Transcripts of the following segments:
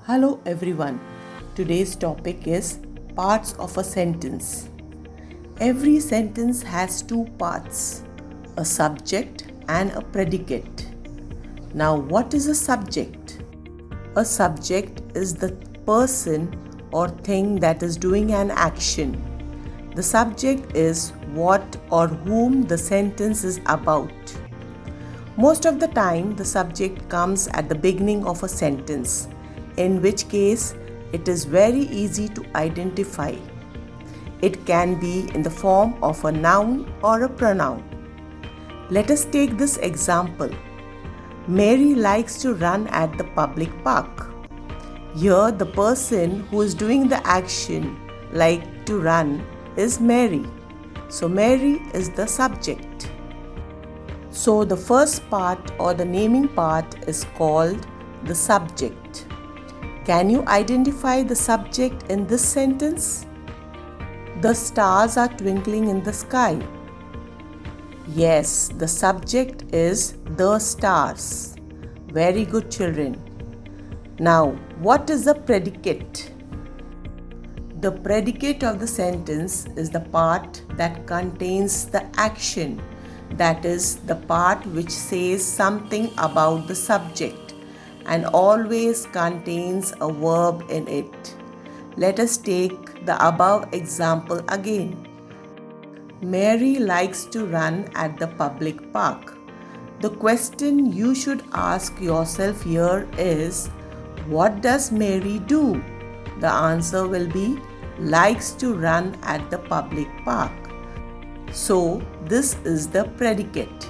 Hello everyone. Today's topic is parts of a sentence. Every sentence has two parts, a subject and a predicate. Now, what is a subject? A subject is the person or thing that is doing an action. The subject is what or whom the sentence is about. Most of the time, the subject comes at the beginning of a sentence, in which case it is very easy to identify. It can be in the form of a noun or a pronoun. Let us take this example. Mary likes to run at the public park. Here, the person who is doing the action, like to run, is Mary. So, Mary is the subject. So, the first part or the naming part is called the subject. Can you identify the subject in this sentence? The stars are twinkling in the sky. Yes, the subject is the stars. Very good, children. Now, what is the predicate? The predicate of the sentence is the part that contains the action. That is the part which says something about the subject and always contains a verb in it. Let us take the above example again. Mary likes to run at the public park. The question you should ask yourself here is, what does Mary do? The answer will be likes to run at the public park. So, this is the predicate.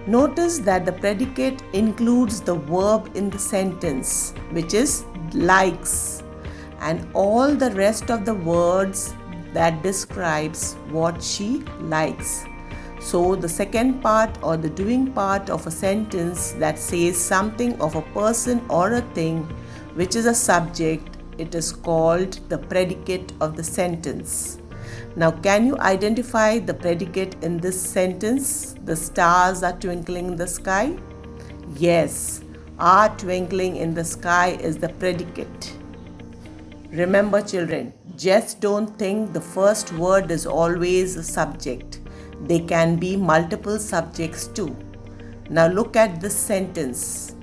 Notice that the predicate includes the verb in the sentence, which is likes, and all the rest of the words that describes what she likes. So, the second part or the doing part of a sentence that says something of a person or a thing, which is a subject, it is called the predicate of the sentence. Now, can you identify the predicate in this sentence? The stars are twinkling in the sky. Yes, are twinkling in the sky is the predicate. Remember, children, just don't think the first word is always a subject. They can be multiple subjects too. Now look at this sentence.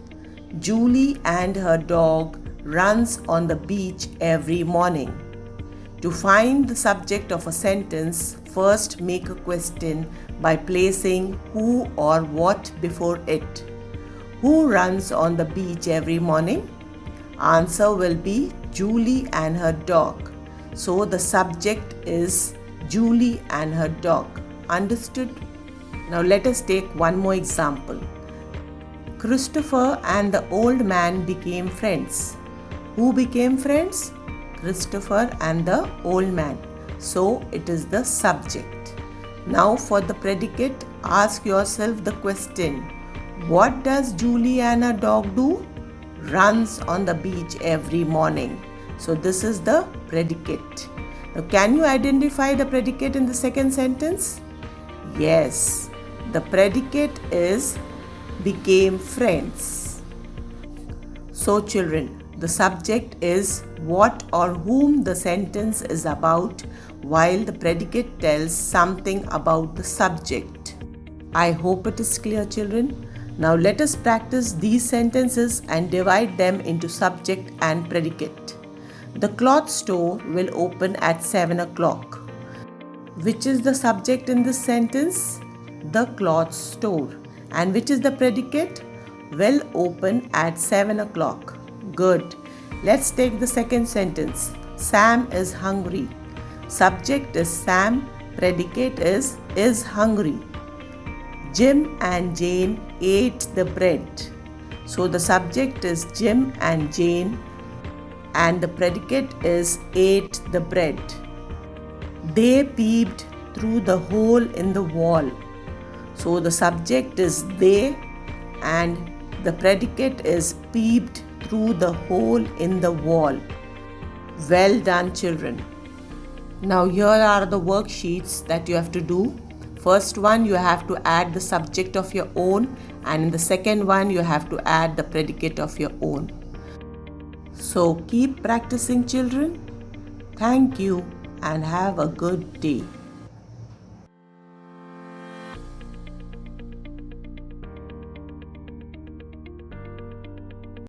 Julie and her dog runs on the beach every morning. To find the subject of a sentence, first make a question by placing who or what before it. Who runs on the beach every morning? Answer will be Julie and her dog. So the subject is Julie and her dog. Understood? Now let us take one more example. Christopher and the old man became friends. Who became friends? Christopher and the old man. So it is the subject. Now for the predicate, ask yourself the question. What does Julie and her dog do? Runs on the beach every morning. So this is the predicate. Now can you identify the predicate in the second sentence? Yes, the predicate is became friends. So children, the subject is what or whom the sentence is about, while the predicate tells something about the subject. I hope it is clear, children. Now let us practice these sentences and divide them into subject and predicate. The cloth store will open at 7 o'clock. Which is the subject in this sentence? The cloth store. And which is the predicate? Will open at 7 o'clock. Good. Let's take the second sentence. Sam is hungry. Subject is Sam. Predicate is hungry. Jim and Jane ate the bread. So the subject is Jim and Jane and the predicate is ate the bread. They peeped through the hole in the wall. So the subject is they and the predicate is peeped through the hole in the wall. Well done, children. Now here are the worksheets that you have to do. First one, you have to add the subject of your own, and in the second one you have to add the predicate of your own. So keep practicing, children. Thank you and have a good day.